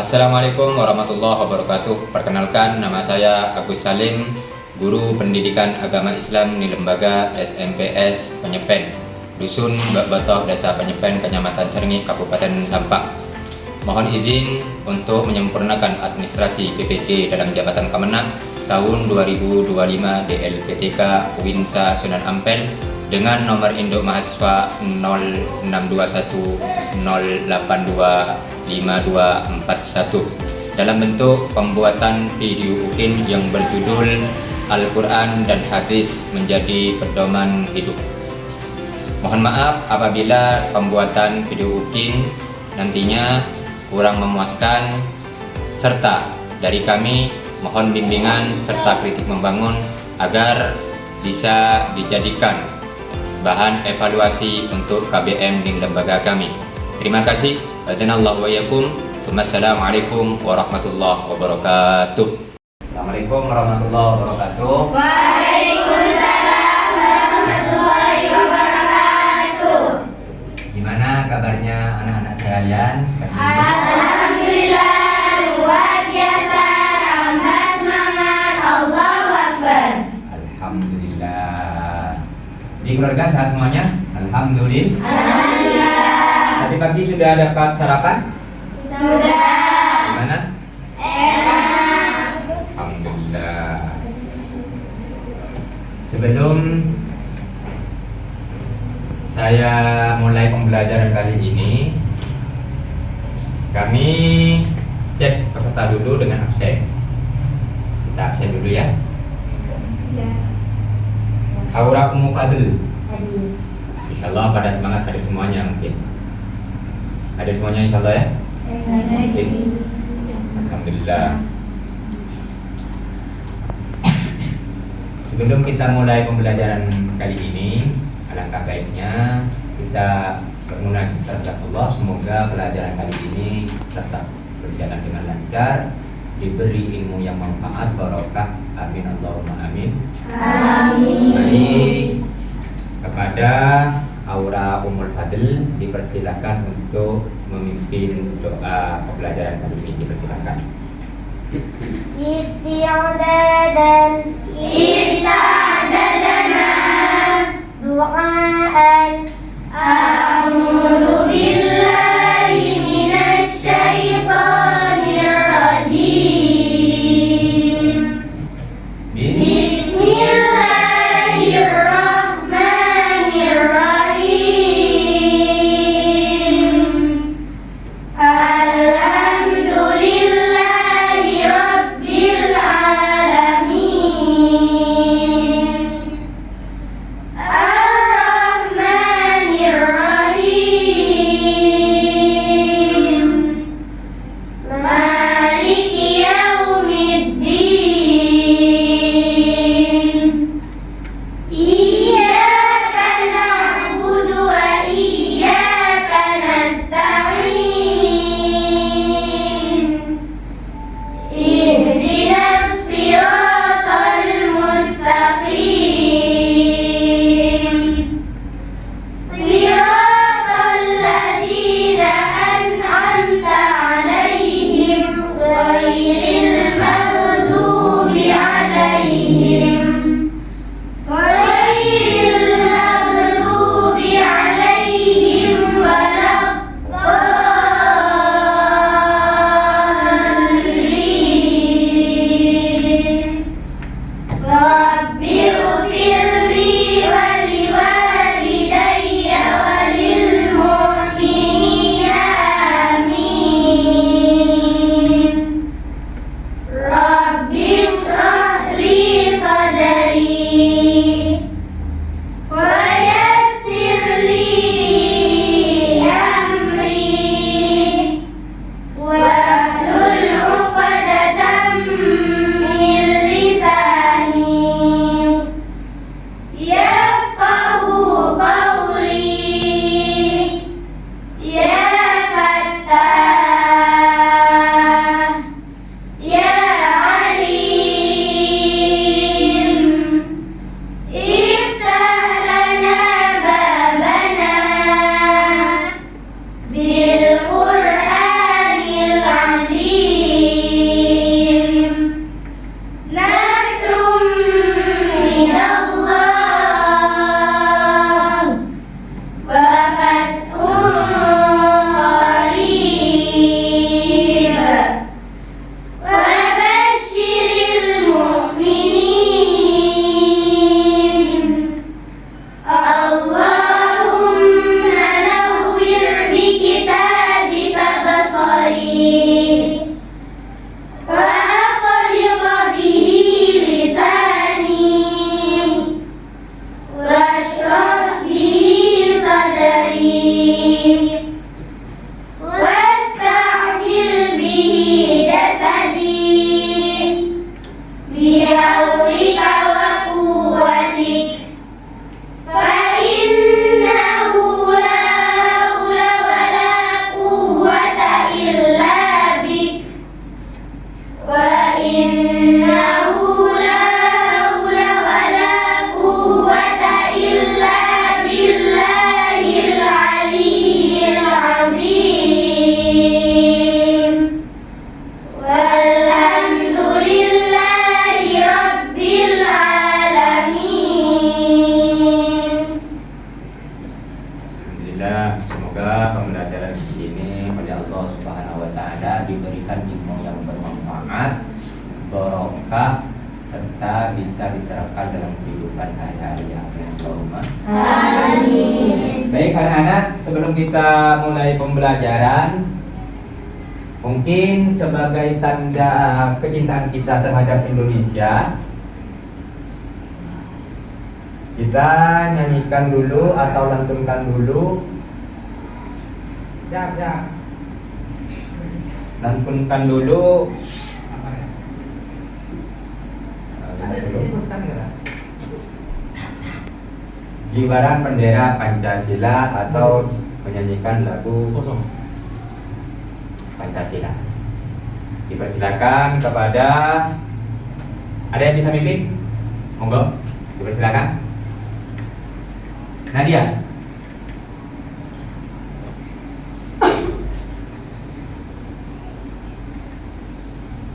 Assalamualaikum warahmatullahi wabarakatuh. Perkenalkan, nama saya Agus Salim, Guru Pendidikan Agama Islam di Lembaga SMPS Penyepen, Dusun Bakbatoh, Desa Penyepen, Kecamatan Cerngih, Kabupaten Sampang. Mohon izin untuk menyempurnakan administrasi PPT dalam jabatan Kemenang tahun 2025 DLPTK Winsa Sunan Ampel dengan nomor induk mahasiswa 0621082521 dalam bentuk pembuatan video UKIN yang berjudul Al-Quran dan Hadis menjadi pedoman hidup. Mohon maaf apabila pembuatan video UKIN nantinya kurang memuaskan, serta dari kami mohon bimbingan serta kritik membangun agar bisa dijadikan bahan evaluasi untuk KBM di lembaga kami. Terima kasih. Wajanallahu wa yakum. Assalamualaikum warahmatullahi wabarakatuh. Assalamualaikum warahmatullahi wabarakatuh. Waalaikumsalam warahmatullahi wabarakatuh. Gimana kabarnya anak-anak sekalian? Alhamdulillah, luar biasa, tambah semangat, Allahu Akbar. Alhamdulillah. Di keluarga sehat semuanya? Alhamdulillah. Alhamdulillah. Tadi pagi sudah dapat sarapan? Sudah. Gimana? Enak. Alhamdulillah. Sebelum saya mulai pembelajaran kali ini, kami cek peserta dulu dengan absen. Kita absen dulu ya. Aura Ummu Fadl. Insyaallah pada semangat ada semuanya mungkin. Ada semuanya insyaallah ya. Alhamdulillah. Sebelum kita mulai pembelajaran kali ini, alangkah baiknya kita bermunajat kepada Allah, semoga pelajaran kali ini tetap berjalan dengan lancar, diberi ilmu yang manfaat, barokah, amin Allahumma amin. Amin. Mari kepada Aura Ummul Fadl dipersilakan untuk memimpin doa pembelajaran kali ini, dipersilakan. Isti'dadan du'aan a'udzu billahi minasy syaithanir rajim. Bismillahirrahmanirrahim. Alhamdulillahi rabbil alamin. Ar-Rahmanir Alhamdulillah, semoga pembelajaran ini oleh Allah Subhanahu wa taala diberikan ilmu yang bermanfaat, barokah, serta bisa diterapkan dalam kehidupan sehari-hari. Amin. Baik anak-anak, sebelum kita mulai pembelajaran, mungkin sebagai tanda kecintaan kita terhadap Indonesia, kita nyanyikan dulu atau lantunkan dulu. Siap. Lantunkan dulu. Kibaran bendera Pancasila atau menyanyikan lagu Pancasila. Dipersilakan kepada, ada yang bisa mimpin? Monggo, dipersilakan. Nadia.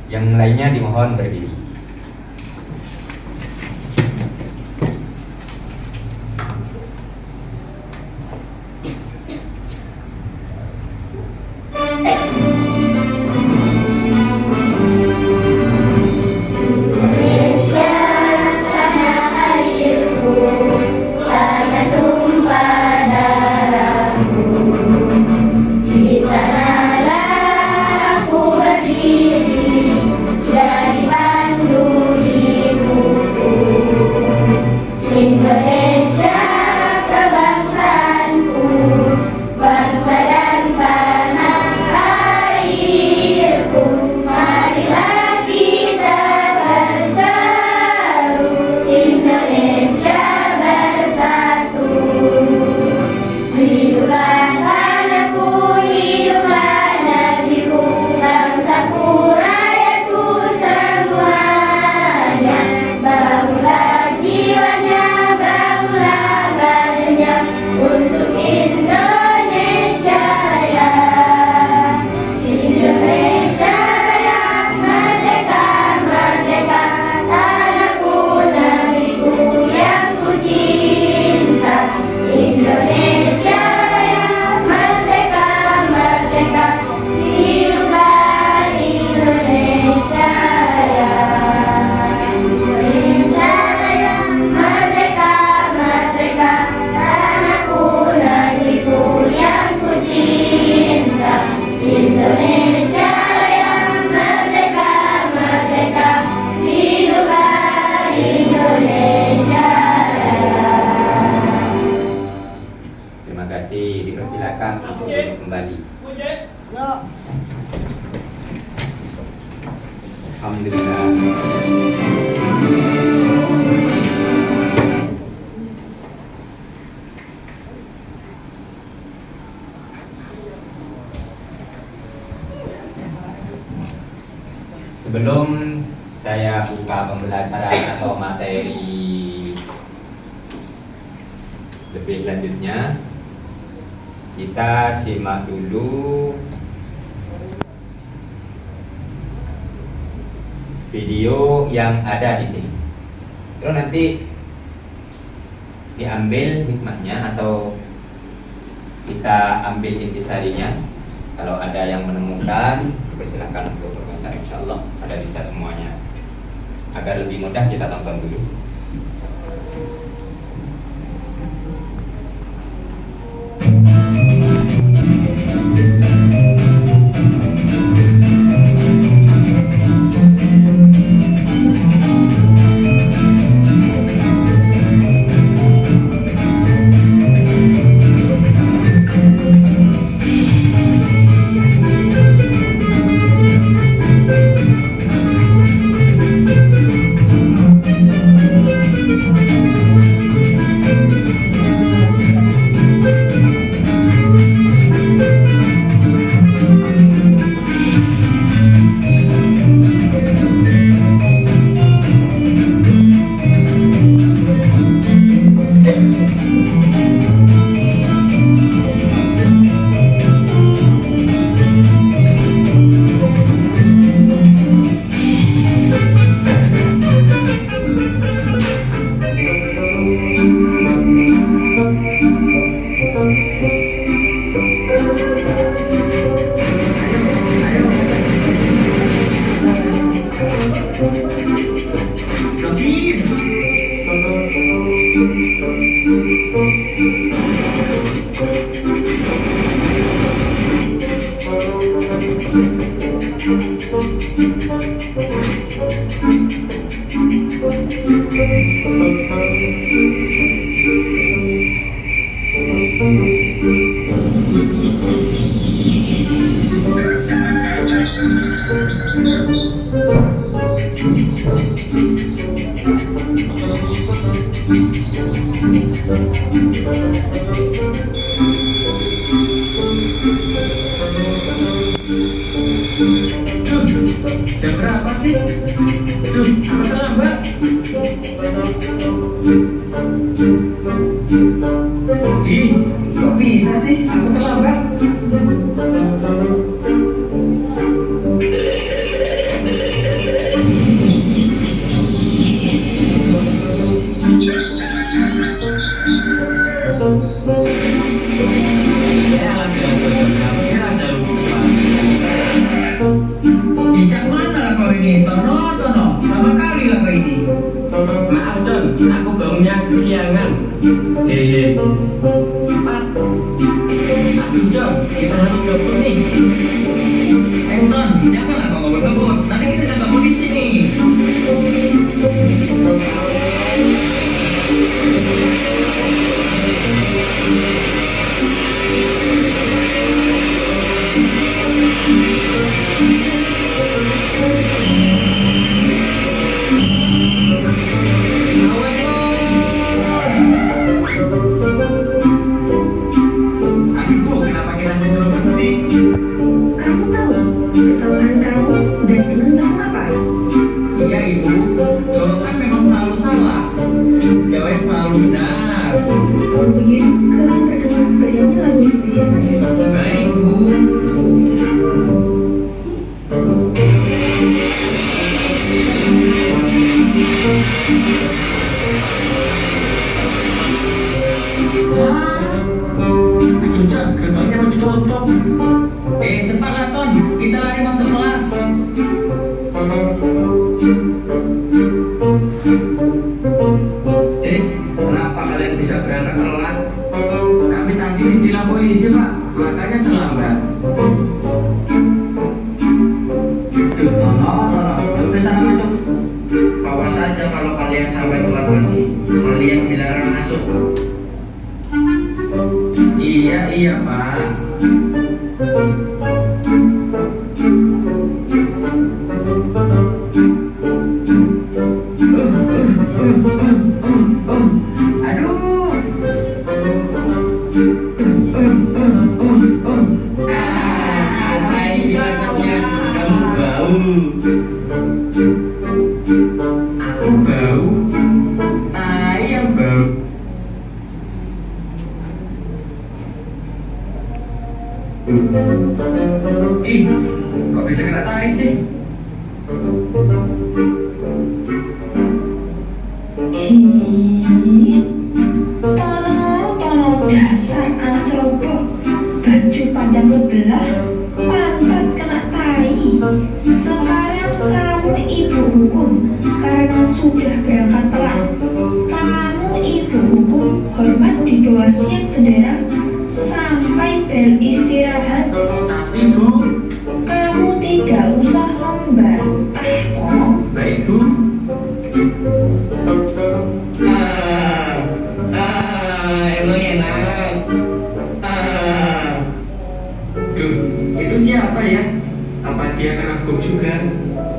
Yang lainnya dimohon berdiri. Kembali. Alhamdulillah. Sebelum saya buka pembelajaran atau materi lebih lanjutnya, kita simak dulu video yang ada di sini. Terus nanti diambil hikmahnya atau kita ambil intisarinya. Kalau ada yang menemukan, persilahkan untuk berkomentar. Insyaallah ada bisa semuanya. Agar lebih mudah, kita tonton dulu. Duh, jam berapa sih? Duh, aku terlambat. Ih, kok bisa sih aku terlambat? Ya, jalan-jalan hampir aja lupa. Ijak mana kau ini? Tono, Tono. Berapa kali lah kau ini? Maaf, John. Aku bangunnya kesiangan. Hehe. Cepat. Aduh, John. Kita harus kebun nih. Ton, janganlah kau ngebut-ngebut. Nanti kita dapat polisi nih. Awas, Ton. Adikku, kenapa kita disuruh berhenti? Kamu tahu kesalahan kamu dan teman kamu apa? Iya, Ibu. Cowok kan memang selalu salah. Cewek selalu benar. Kalau begitu, kalian berdua bernyanyi lagu Indonesia Raya. Baik, Bu. Aduh, John, gerbangnya mau ditutup. Cepatlah, Ton. Kita lari masuk kelas. Kenapa kalian bisa berangkat telat? Kami tadi ditilang polisi, Pak. Makanya terlambat. Duh, Tono. Ya udah sana masuk. Bawa saja kalau kalian sampai telat lagi. Kalian dilarang masuk. Iya, Pak. Aduh. Hai, si cacatnya. Kamu bau. Aku bau. Ayam bau. Ih, kok bisa kena tai sih? Hii, Tono, dasar anak ceroboh. Baju panjang sebelah, pantat kena tai. Sekarang kamu ibu hukum karena sudah berangkat telat. Kamu ibu hukum hormat di bawah tiang bendera sampai bel istirahat. Tapi, Bu. Kamu tidak usah membantah, Tono. Baik, Bu. Emang enak. Duh, itu siapa ya? Apa dia kena hukum juga?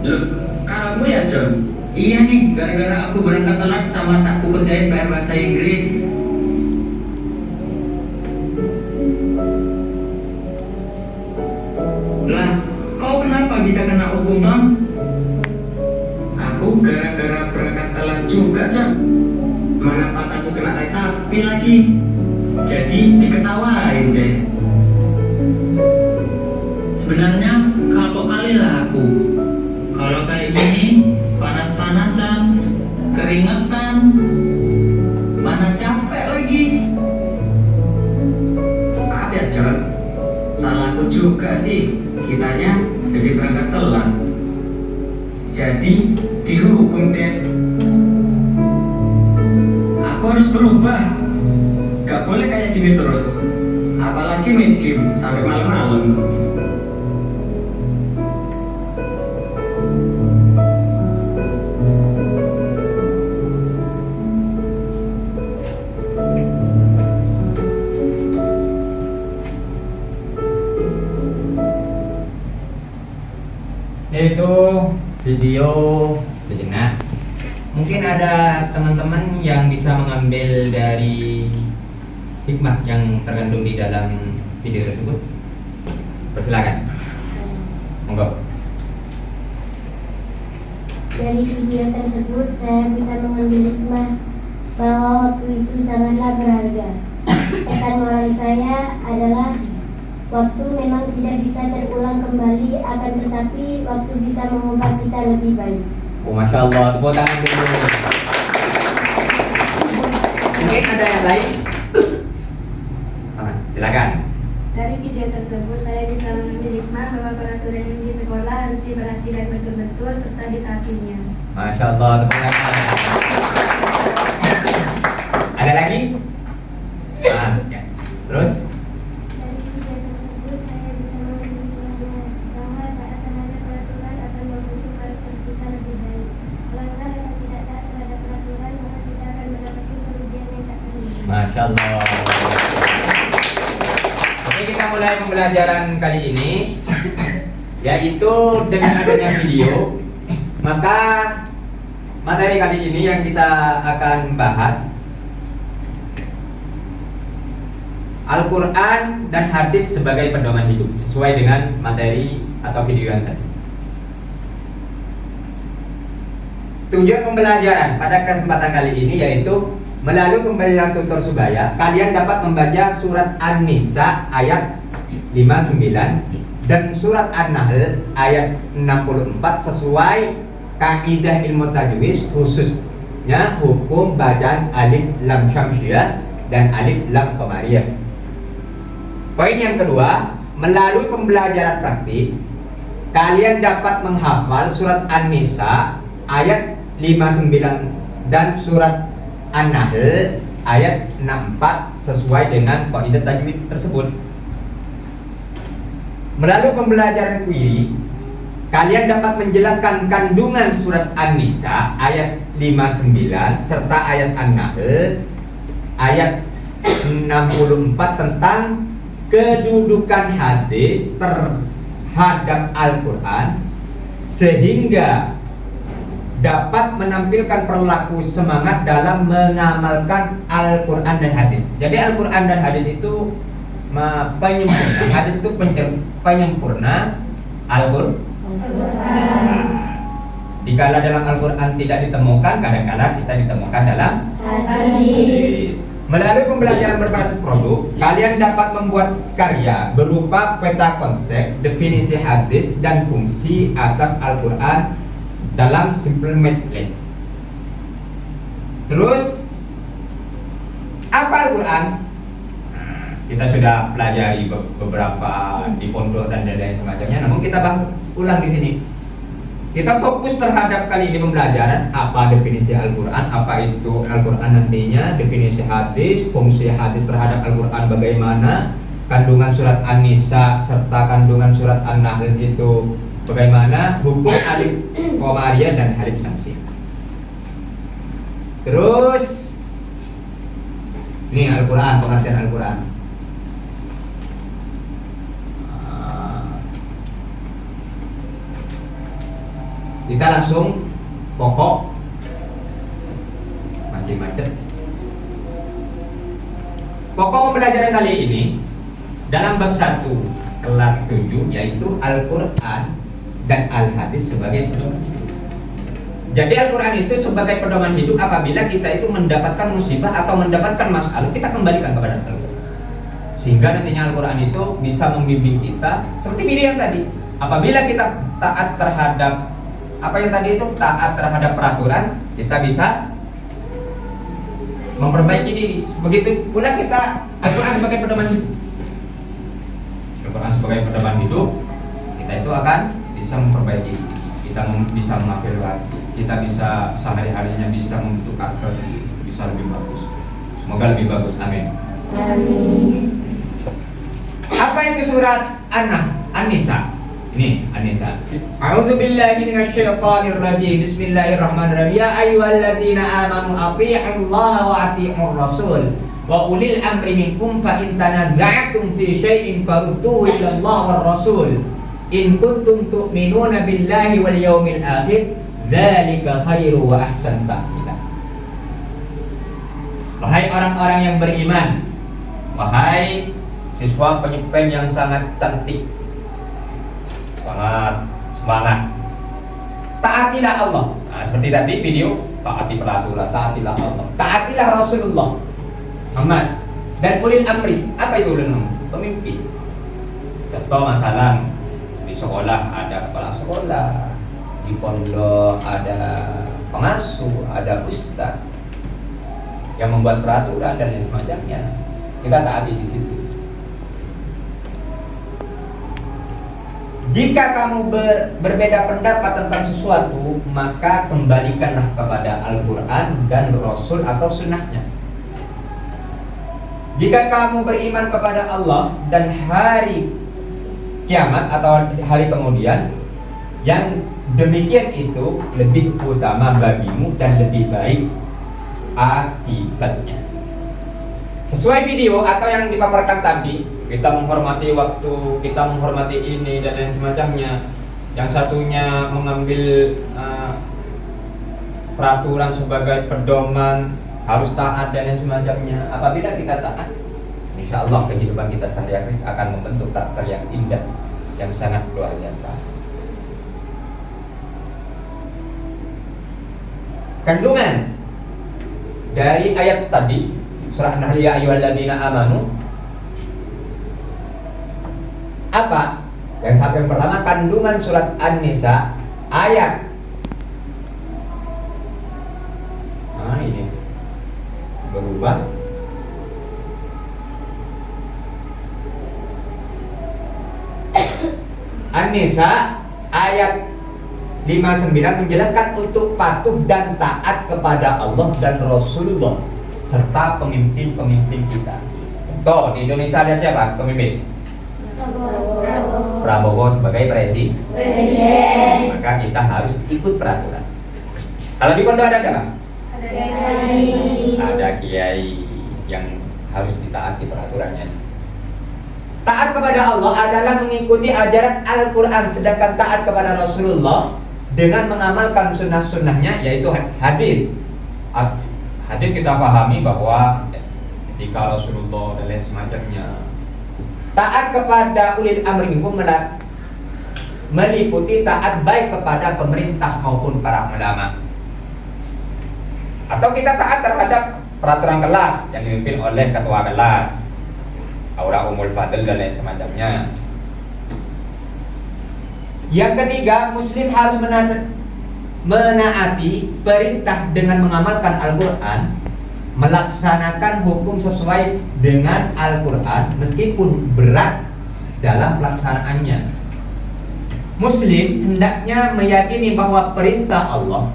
Loh, kamu ya, John? Iya nih, gara-gara aku berangkat telat sama takku kerjain PR bahasa Inggris. Lah, kau kenapa bisa kena hukum, Tom? Aku gara-gara berangkat telat juga, John. Mana patahku kena tai sapi lagi. Jadi diketawain deh. Sebenarnya kapok kali lah aku. Kalau kayak gini, panas-panasan, keringetan, mana capek lagi. Maaf ya, John. Salahku juga sih. Kitanya jadi berangkat telat. Jadi dihukum deh. Aku harus berubah. Gak boleh kayak gini terus. Apalagi main game sampai malam-malam. video sejenak. Mungkin ada teman-teman yang bisa mengambil dari hikmah yang terkandung di dalam video tersebut. Persilakan. Monggo. Dari video tersebut saya bisa mengambil hikmah bahwa waktu itu sangatlah berharga. Pesan moral saya adalah waktu memang tidak bisa terulang kembali, akan tetapi waktu bisa mengubah kita lebih baik. Oh, Masya Allah, tepuk tangan dulu. Mungkin ada yang lain? Silakan. Dari video tersebut saya bisa mengambil hikmah bahwa peraturan yang di sekolah harus diperhatikan betul-betul serta ditaatinya. Masya Allah, tepuk tangan. Ada lagi? Ya. Terus? Dari video tersebut saya bisa mengambil hikmahnya bahwa taat terhadap peraturan akan membentuk karakter kita lebih baik. Melanggar atau tidak taat terhadap peraturan, maka kita akan mendapatkan kerugian yang tak terhingga. Masya Allah. Oke, kita mulai pembelajaran kali ini, yaitu dengan adanya video. Maka materi kali ini yang kita akan bahas Al-Quran dan hadis sebagai pedoman hidup, sesuai dengan materi atau video yang tadi. Tujuan pembelajaran pada kesempatan kali ini yaitu melalui pembelajaran tutor Subaya, kalian dapat membaca surat An-Nisa ayat 59 dan surat An-Nahl ayat 64 sesuai kaidah ilmu tajwid, khususnya hukum bacaan alif lam syamsiyah dan alif lam qamariyah. Poin yang kedua, melalui pembelajaran praktik, kalian dapat menghafal surat An-Nisa ayat 59 dan surat An-Nahl ayat 64 sesuai dengan kaidah tajwid tersebut. Melalui pembelajaran kuiri, kalian dapat menjelaskan kandungan surat An-Nisa ayat 59 serta ayat An-Nahl ayat 64 tentang kedudukan hadis terhadap Al-Quran, sehingga dapat menampilkan perilaku semangat dalam mengamalkan Al-Quran dan hadis. Jadi Al-Quran dan hadis itu penyempurna, hadis itu penyempurna Al-Quran. Dikala dalam Al-Quran tidak ditemukan, kadang-kadang kita ditemukan dalam hadis. Melalui pembelajaran berbasis produk, kalian dapat membuat karya berupa peta konsep, definisi hadis, dan fungsi atas Al-Quran dalam simple method. Terus, apa Al-Quran? Kita sudah pelajari beberapa di pondok dan lain semacamnya, namun kita bahas ulang di sini. Kita fokus terhadap kali ini pembelajaran apa definisi Al-Quran, apa itu Al-Quran nantinya, definisi hadis, fungsi hadis terhadap Al-Quran bagaimana, kandungan surat An-Nisa serta kandungan surat An-Nahl itu bagaimana, hukum alif qamariyah dan alif syamsiyah. Terus ini Al-Quran, pengertian Al-Quran. Kita langsung pokok, masih macet. Pokok pembelajaran kali ini dalam bab 1 kelas 7 yaitu Al-Quran dan Al-Hadis sebagai pedoman hidup. Jadi Al-Quran itu sebagai pedoman hidup apabila kita itu mendapatkan musibah atau mendapatkan masalah, kita kembalikan kepada Al-Quran. Sehingga nantinya Al-Quran itu bisa membimbing kita seperti video yang tadi. Apabila kita taat terhadap apa yang tadi itu, taat terhadap peraturan, kita bisa memperbaiki diri. Begitu pula kita Al-Quran sebagai pedoman hidup. Al-Quran sebagai pedoman hidup, kita itu akan bisa memperbaiki diri. Kita bisa mengevaluasi, kita bisa sehari-harinya bisa membentuk karakter sendiri, bisa lebih bagus. Semoga lebih bagus. Amin. Amin. Apa itu surat An-Nisa? Ini An-Nisa. A'udzubillahi minasyaitonir rajim. Bismillahirrahmanirrahim. Ya ayyuhalladzina amanu athi'ullaha wa athi'ur rasul wa ulil amri minkum fa in tanaza'tum fi syai'in farudduhu ila Allah war rasul in kuntum tu'minuna billahi wal yaumil akhir dzalika khairu wa ahsan ta'wila. Wahai orang-orang yang beriman, wahai siswa penyepen yang sangat cantik, sangat semangat, taatilah Allah. Nah, seperti tadi video, taati peraturan, taatilah Allah, taatilah Rasulullah Muhammad dan ulil amri. Apa itu ulil amri? Pemimpin. Contoh masalah di sekolah ada kepala sekolah, di pondok ada pengasuh, ada ustaz yang membuat peraturan dan lain semacamnya. Kita taati di situ. Jika kamu berbeda pendapat tentang sesuatu, maka kembalikanlah kepada Al-Quran dan Rasul atau sunnahnya. Jika kamu beriman kepada Allah dan hari kiamat atau hari kemudian, yang demikian itu lebih utama bagimu dan lebih baik akibatnya. Sesuai video atau yang dipaparkan tadi, kita menghormati waktu, kita menghormati ini dan lain semacamnya. Yang satunya mengambil peraturan sebagai pedoman, harus taat dan lain semacamnya. Apabila kita taat, insya Allah kehidupan kita sehari-hari akan membentuk karakter yang indah, yang sangat luar biasa. Kandungan dari ayat tadi, surah An-Nahl, ya ayyuhalladzina amanu, apa? Yang satu yang pertama, kandungan surat An-Nisa ayat. Nah, ini berubah. An-Nisa ayat 59 menjelaskan untuk patuh dan taat kepada Allah dan Rasulullah serta pemimpin-pemimpin kita. Tuh, di Indonesia ada siapa pemimpin? Prabowo sebagai presiden. Maka kita harus ikut peraturan. Kalau di pondok ada siapa? Ada kiai yang harus ditaati peraturannya. Taat kepada Allah adalah mengikuti ajaran Al-Quran, sedangkan taat kepada Rasulullah dengan mengamalkan sunnah-sunnahnya, yaitu hadis. Hadis kita pahami bahwa ketika Rasulullah dan lain semacamnya. Taat kepada ulil amri minkum meliputi taat baik kepada pemerintah maupun para ulama. Atau kita taat terhadap peraturan kelas yang dipimpin oleh ketua kelas, aura umul fadl dan lain semacamnya. Yang ketiga, muslim harus menaati perintah dengan mengamalkan Al-Quran, melaksanakan hukum sesuai dengan Al-Quran meskipun berat dalam pelaksanaannya. Muslim hendaknya meyakini bahwa perintah Allah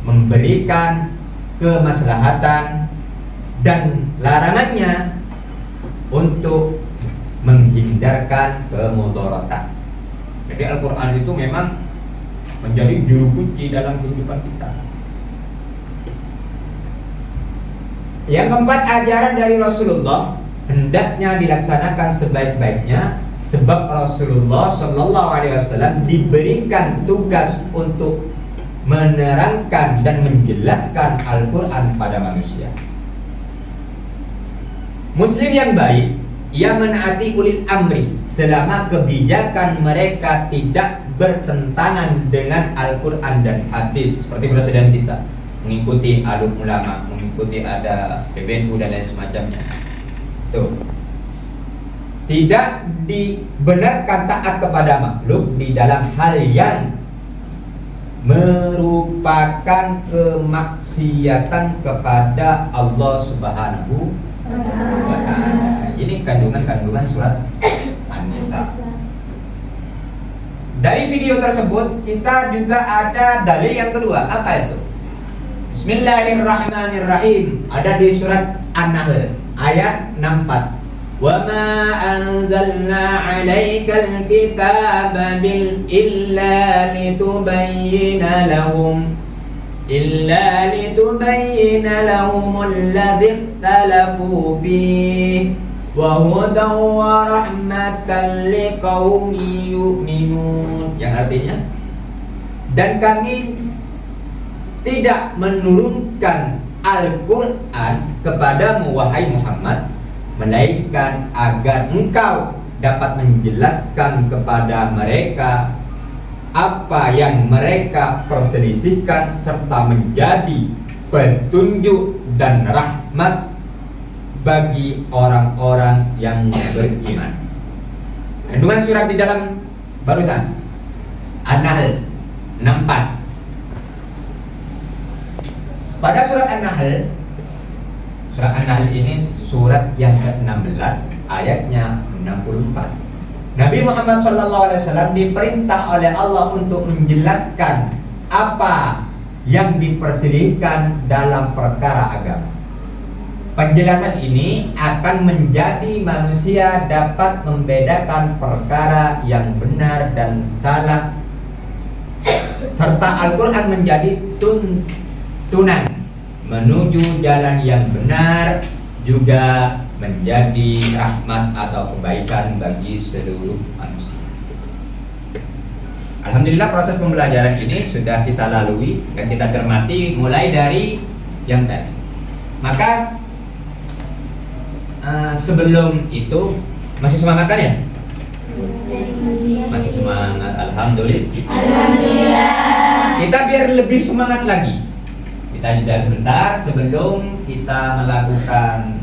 memberikan kemaslahatan dan larangannya untuk menghindarkan kemudaratan. Jadi Al-Quran itu memang menjadi juru kunci dalam kehidupan kita. Yang keempat, ajaran dari Rasulullah hendaknya dilaksanakan sebaik-baiknya, sebab Rasulullah Shallallahu Alaihi Wasallam diberikan tugas untuk menerangkan dan menjelaskan Al-Quran pada manusia. Muslim yang baik, ia menaati ulil amri selama kebijakan mereka tidak bertentangan dengan Al-Quran dan hadis. Seperti presiden kita mengikuti alum ulama, mengikuti ada PBNU dan lain semacamnya. Tuh. Tidak dibenarkan taat kepada makhluk di dalam hal yang merupakan kemaksiatan kepada Allah Subhanahu wa ta'ala. Ini kandungan-kandungan surat An-Nisa. Dari video tersebut kita juga ada dalil yang kedua. Apa itu? Bismillahirrahmanirrahim. Ada di surat An-Nahl ayat 64. Wa ma anzalna 'alaikal kitaba illa litubayyana lahum alladhi ikhtalafu fihi wa hudan wa rahmatan liqaumin yu'minun, yang artinya dan kami tidak menurunkan Al-Quran kepadamu wahai Muhammad melainkan agar engkau dapat menjelaskan kepada mereka apa yang mereka perselisihkan serta menjadi petunjuk dan rahmat bagi orang-orang yang beriman. Kandungan surat di dalam barusan An-Nahl 64. Pada surat An-Nahl ini surat yang ke-16 ayatnya 64. Nabi Muhammad SAW diperintah oleh Allah untuk menjelaskan apa yang diperselisihkan dalam perkara agama. Penjelasan ini akan menjadi manusia dapat membedakan perkara yang benar dan salah, serta Al-Quran menjadi tuntunan menuju jalan yang benar, juga menjadi rahmat atau kebaikan bagi seluruh manusia. Alhamdulillah proses pembelajaran ini sudah kita lalui dan kita cermati mulai dari yang tadi. Maka sebelum itu masih semangat kan ya? Masih semangat, alhamdulillah. Alhamdulillah. Kita biar lebih semangat lagi. Kita jeda sebentar sebelum kita melakukan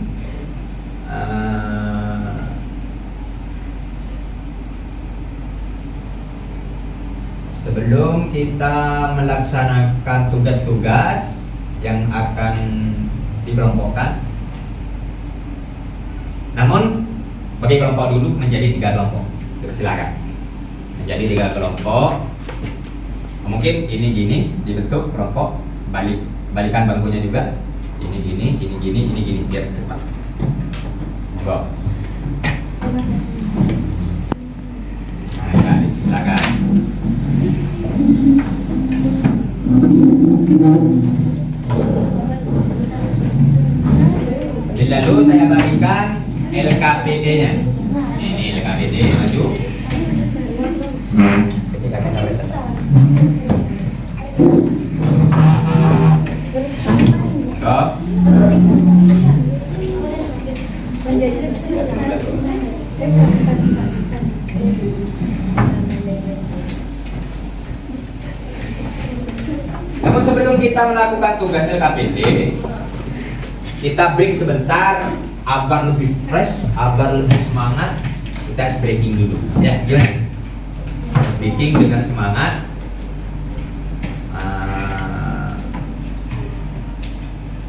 sebelum kita melaksanakan tugas-tugas yang akan dikelompokkan. Namun bagi kelompok dulu menjadi 3 kelompok. Silakan menjadi 3 kelompok. Mungkin ini gini dibentuk kelompok, balikan bangkunya juga. Ini gini biar cepat. Monggo. Nah, ya, silakan. Lalu saya bagikan LKPD-nya. Ini LKPD maju. Ketika kita Namun sebelum kita melakukan tugas LKPD, kita break sebentar agar lebih fresh, agar lebih semangat. Kita breaking dulu, ya gimana? Breaking dengan semangat.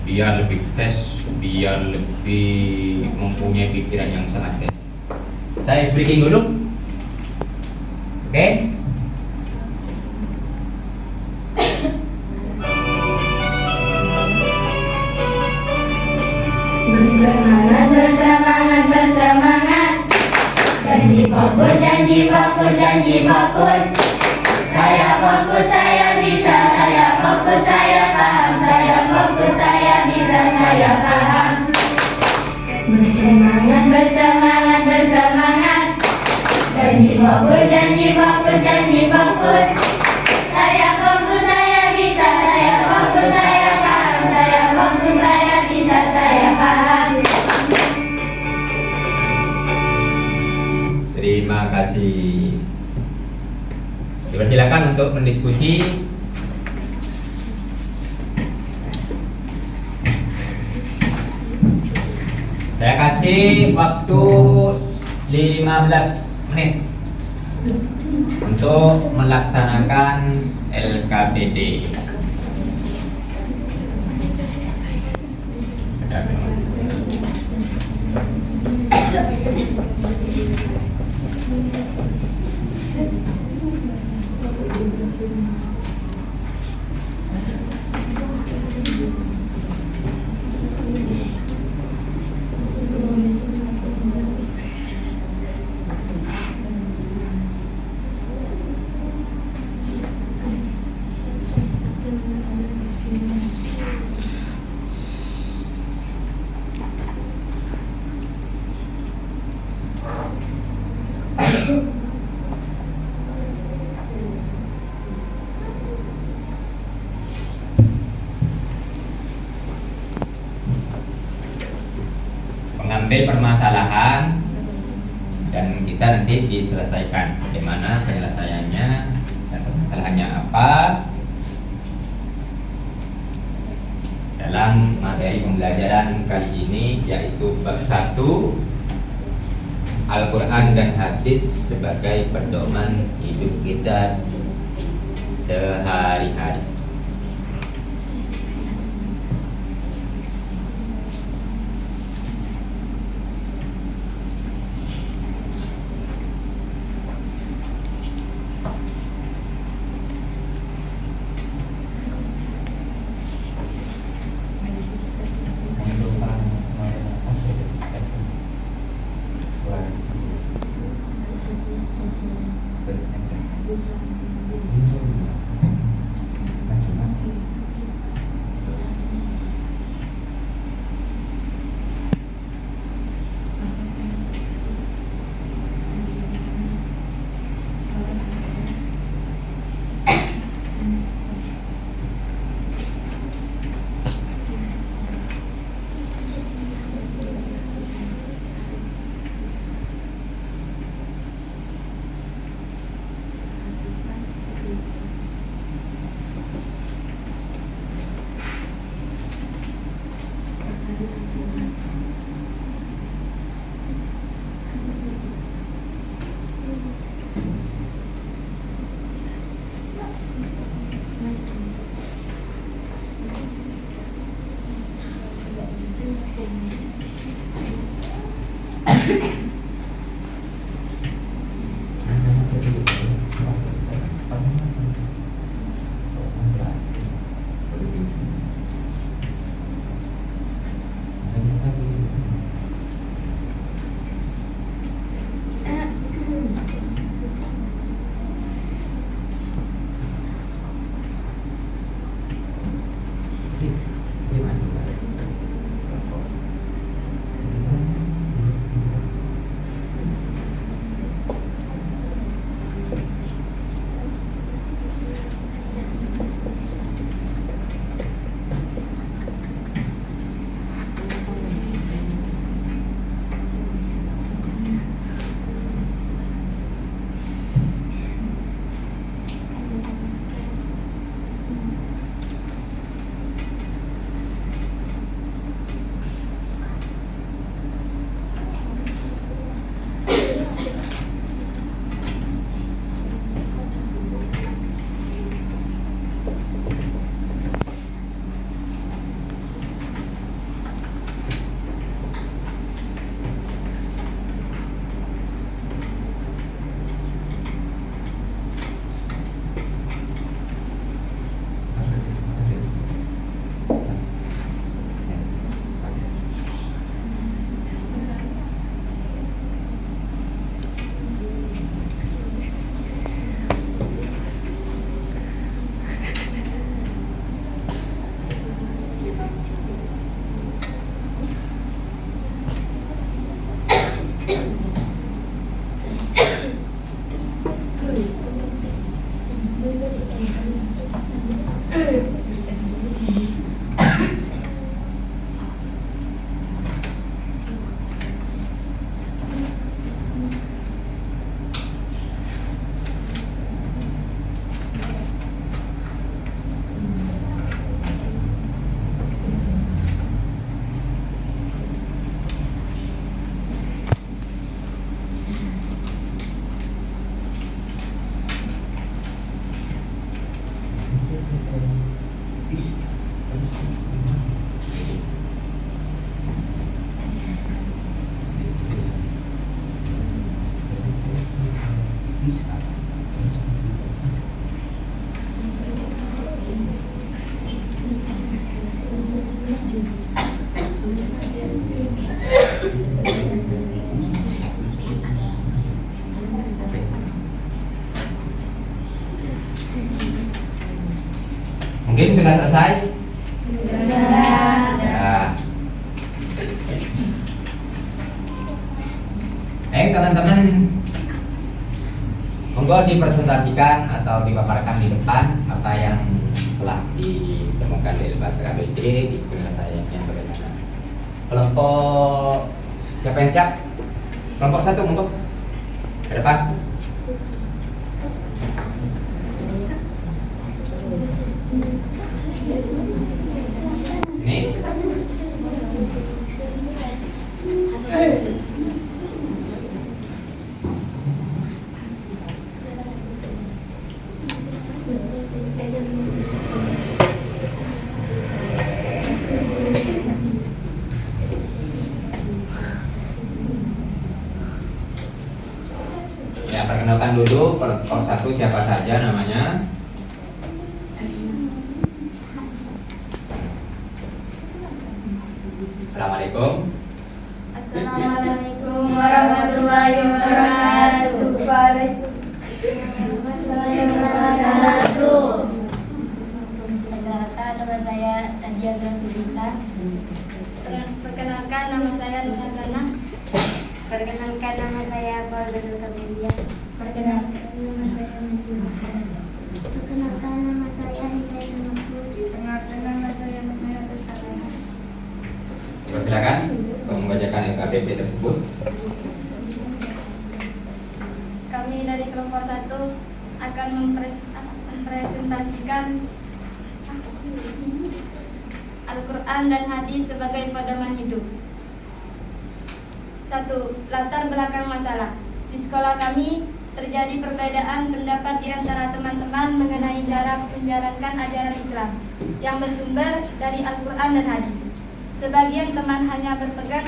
Biar lebih fresh, biar lebih mempunyai pikiran yang sangat fresh. Saya breaking dulu, oke? Bersemangat. Janji fokus. Saya fokus, saya bisa, saya fokus, saya paham. Saya fokus, saya bisa, saya paham. Bersemangat. Janji fokus. Saya fokus, saya bisa, saya fokus, saya paham. Saya fokus, saya bisa, saya paham. Terima kasih. Dipersilakan untuk mendiskusi. Saya kasih waktu 15 menit untuk melaksanakan LKPD. Mengambil permasalahan dan kita nanti diselesaikan bagaimana penyelesaiannya dan permasalahannya apa dalam materi pembelajaran kali ini, yaitu bab 1 Al-Quran dan Hadis sebagai pedoman hidup kita sehari-hari. Mungkin sudah selesai? Sudah. Ya. Teman-teman Monggo dipresentasikan atau dipaparkan di depan apa yang telah ditemukan di lembaga KBD di penyelesaiannya bagaimana. Kelompok siapa yang siap? Kelompok 1 monggo ke depan. Ini. Ya, perkenalkan dulu kelompok 1 siapa saja namanya. Assalamualaikum. Assalamualaikum warahmatullahi wabarakatuh. Perkenalkan, nama saya Nadia Zanzulita. Perkenalkan nama saya Nur Hasanah. Perkenalkan, nama saya Fauzul Kamelia. Perkenalkan, nama saya Najwa. Perkenalkan, nama saya Hisain Mahfuz. Perkenalkan nama saya Muhammad Salah. Silakan untuk membacakan LKBP tersebut. Kami dari kelompok 1 akan mempresentasikan Al-Quran dan hadis sebagai pedoman hidup. 1. Latar belakang masalah. Di sekolah kami terjadi perbedaan pendapat di antara teman-teman mengenai cara menjalankan ajaran Islam yang bersumber dari Al-Quran dan hadis. Sebagian teman hanya berpegang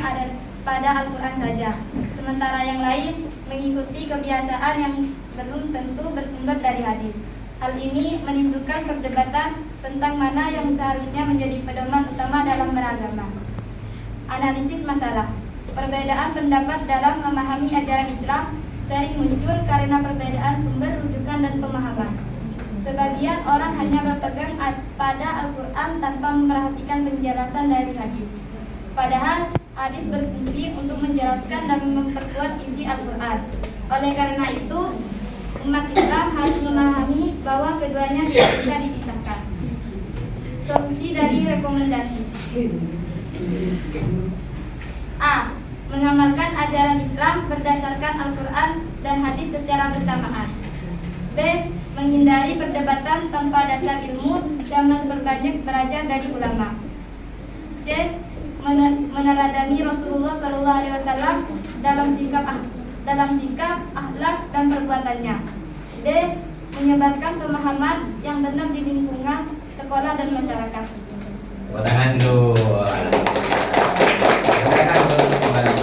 pada Al-Quran saja, sementara yang lain mengikuti kebiasaan yang belum tentu bersumber dari hadis. Hal ini menimbulkan perdebatan tentang mana yang seharusnya menjadi pedoman utama dalam beragama. Analisis masalah. Perbedaan pendapat dalam memahami ajaran Islam sering muncul karena perbedaan sumber rujukan dan pemahaman. Sebagian orang hanya berpegang pada Al-Quran tanpa memperhatikan penjelasan dari hadis. Padahal hadis berfungsi untuk menjelaskan dan memperkuat isi Al-Quran. Oleh karena itu, umat Islam harus memahami bahwa keduanya tidak bisa dipisahkan. Solusi dari rekomendasi. A. Mengamalkan ajaran Islam berdasarkan Al-Quran dan hadis secara bersamaan. B. Menghindari perdebatan tanpa dasar ilmu dan memperbanyak belajar dari ulama. C. Meneladani Rasulullah SAW dalam sikap, akhlak dan perbuatannya. D. Menyebarkan pemahaman yang benar di lingkungan sekolah dan masyarakat. Tepuk tangan dulu. Tepuk tangan dulu kembali.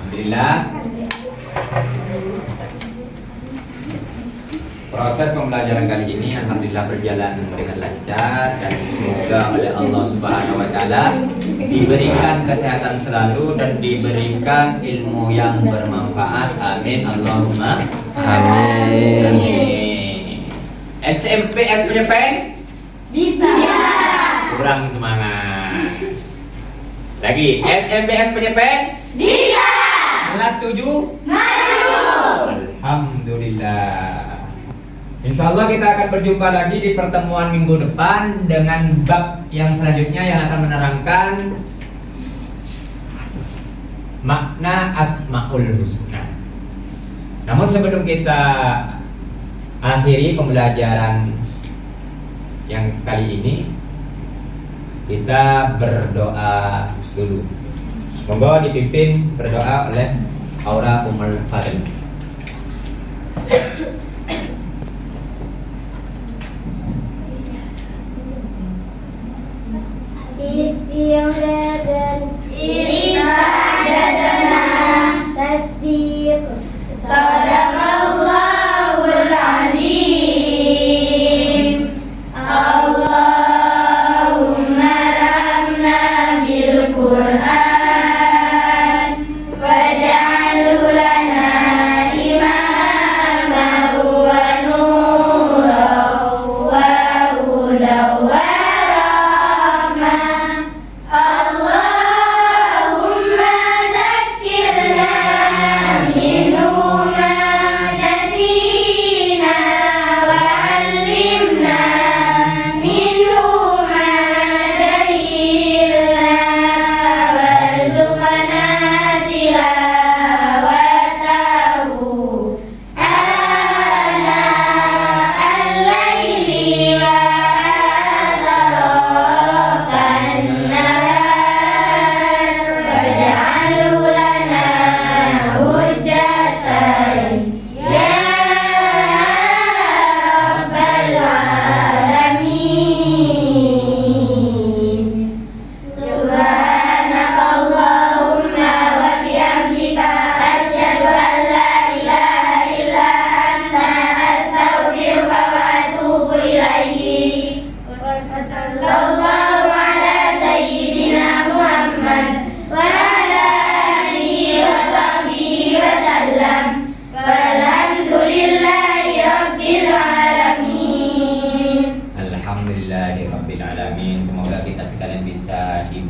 Alhamdulillah. Proses pembelajaran kali ini alhamdulillah berjalan dengan lancar dan semoga oleh Allah Subhanahu wa taala diberikan kesehatan selalu dan diberikan ilmu yang bermanfaat. Amin Allahumma amin. SMPS Penyepen Bisa. kurang semangat. Lagi SMPS Penyepen Bisa. kelas 7 Maju. Alhamdulillah. Insya Allah kita akan berjumpa lagi di pertemuan minggu depan dengan bab yang selanjutnya yang akan menerangkan makna Asmaul Husna. Namun sebelum kita akhiri pembelajaran yang kali ini, kita berdoa dulu. Monggo dipimpin berdoa oleh Aura Umar Fadil. Istihadana tasdiq Sadaqallahul azim. Allahumma rahmna bil Qur'an waj'alhu lana imaman wa nuran wa hudan wa rahmah. Allahumma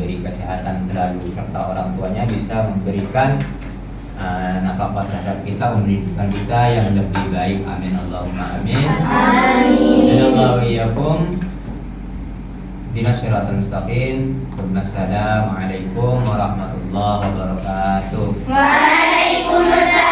diberi kesehatan selalu, serta orang tuanya bisa memberikan nafkah terhadap kita, pendidikan kita yang lebih baik. Amin Allahumma amin. Assalamualaikum iyyakum Dinasiratul mustaqim. Assalamualaikum warahmatullahi wabarakatuh. Waalaikumsalam.